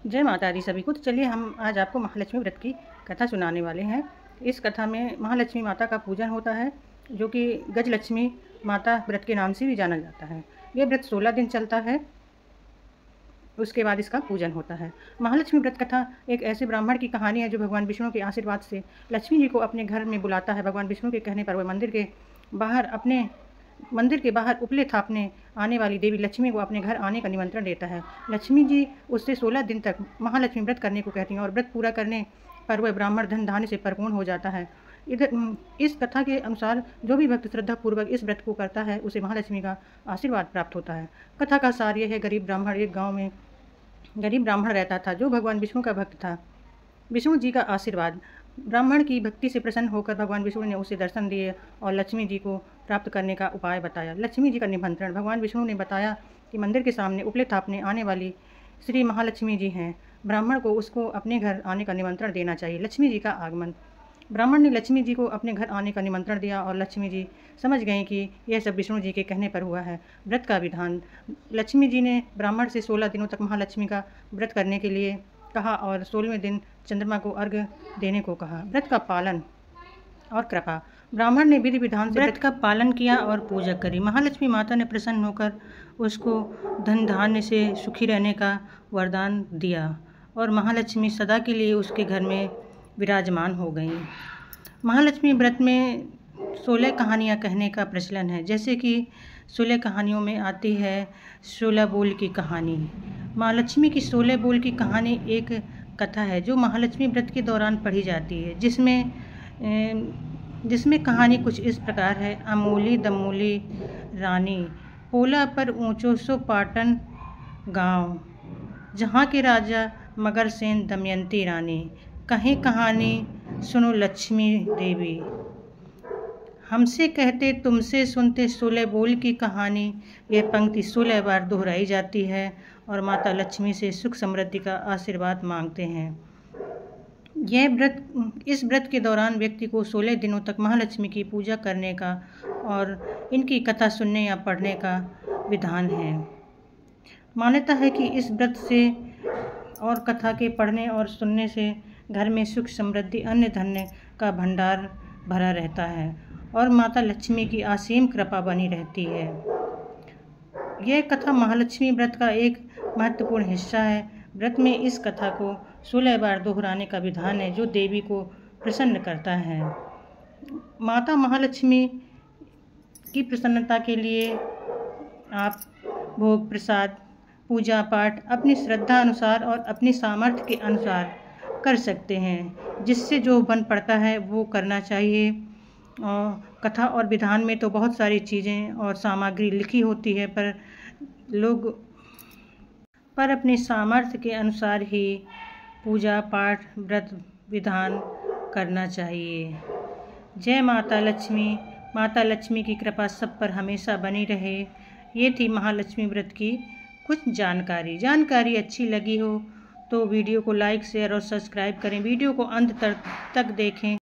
जय माता दी सभी को। तो चलिए हम आज आपको महालक्ष्मी व्रत की कथा सुनाने वाले हैं। इस कथा में महालक्ष्मी माता का पूजन होता है, जो कि गजलक्ष्मी माता व्रत के नाम से भी जाना जाता है। ये व्रत 16 दिन चलता है, उसके बाद इसका पूजन होता है। महालक्ष्मी व्रत कथा एक ऐसे ब्राह्मण की कहानी है जो भगवान विष्णु के आशीर्वाद से लक्ष्मी जी को अपने घर में बुलाता है। भगवान विष्णु के कहने पर वह मंदिर के बाहर उपले थापने आने वाली देवी लक्ष्मी को अपने घर आने का निमंत्रण देता है। लक्ष्मी जी उससे 16 दिन तक महालक्ष्मी व्रत करने को कहती हैं और व्रत पूरा करने पर वह ब्राह्मण धन धान्य से परिपूर्ण हो जाता है। इस कथा के अनुसार जो भी भक्त श्रद्धापूर्वक इस व्रत को करता है उसे महालक्ष्मी का आशीर्वाद प्राप्त होता है। कथा का सार यह है, एक गाँव में गरीब ब्राह्मण रहता था जो भगवान विष्णु का भक्त था। विष्णु जी का आशीर्वाद, ब्राह्मण की भक्ति से प्रसन्न होकर भगवान विष्णु ने उसे दर्शन दिए और लक्ष्मी जी को प्राप्त करने का उपाय बताया। लक्ष्मी जी का निमंत्रण, भगवान विष्णु ने बताया कि मंदिर के सामने उपले थापने आने वाली श्री महालक्ष्मी जी हैं, ब्राह्मण को उसको अपने घर आने का निमंत्रण देना चाहिए। लक्ष्मी जी का आगमन, ब्राह्मण ने लक्ष्मी जी को अपने घर आने का निमंत्रण दिया और लक्ष्मी जी समझ गए कि यह सब विष्णु जी के कहने पर हुआ है। व्रत का विधान, लक्ष्मी जी ने ब्राह्मण से 16 दिनों तक महालक्ष्मी का व्रत करने के लिए कहा और 16वें दिन चंद्रमा को अर्घ्य देने को कहा। व्रत का पालन और कृपा, ब्राह्मण ने विधि विधान से व्रत का पालन किया और पूजा करी। महालक्ष्मी माता ने प्रसन्न होकर उसको धन धान्य से सुखी रहने का वरदान दिया और महालक्ष्मी सदा के लिए उसके घर में विराजमान हो गई। महालक्ष्मी व्रत में 16 कहानियाँ कहने का प्रचलन है, जैसे कि 16 कहानियों में आती है 16 बोल की कहानी। महालक्ष्मी की 16 बोल की कहानी एक कथा है जो महालक्ष्मी व्रत के दौरान पढ़ी जाती है, जिसमें कहानी कुछ इस प्रकार है। अमूली दमूली रानी, पोला पर ऊंचो सो पाटन गांव, जहाँ के राजा मगरसेन दमयंती रानी। कहीं कहानी सुनो लक्ष्मी देवी, हमसे कहते तुमसे सुनते 16 बोल की कहानी। यह पंक्ति 16 बार दोहराई जाती है और माता लक्ष्मी से सुख समृद्धि का आशीर्वाद मांगते हैं। इस व्रत के दौरान व्यक्ति को 16 दिनों तक महालक्ष्मी की पूजा करने का और इनकी कथा सुनने या पढ़ने का विधान है। मान्यता है कि इस व्रत से और कथा के पढ़ने और सुनने से घर में सुख समृद्धि अन्य धन्य का भंडार भरा रहता है और माता लक्ष्मी की असीम कृपा बनी रहती है। यह कथा महालक्ष्मी व्रत का एक महत्वपूर्ण हिस्सा है। व्रत में इस कथा को 16 बार दोहराने का विधान है जो देवी को प्रसन्न करता है। माता महालक्ष्मी की प्रसन्नता के लिए आप भोग प्रसाद पूजा पाठ अपनी श्रद्धा अनुसार और अपनी सामर्थ्य के अनुसार कर सकते हैं, जिससे जो बन पड़ता है वो करना चाहिए। और कथा और विधान में तो बहुत सारी चीज़ें और सामग्री लिखी होती है, पर अपने सामर्थ्य के अनुसार ही पूजा पाठ व्रत विधान करना चाहिए। जय माता लक्ष्मी। माता लक्ष्मी की कृपा सब पर हमेशा बनी रहे। ये थी महालक्ष्मी व्रत की कुछ जानकारी अच्छी लगी हो तो वीडियो को लाइक शेयर और सब्सक्राइब करें। वीडियो को अंत तक देखें।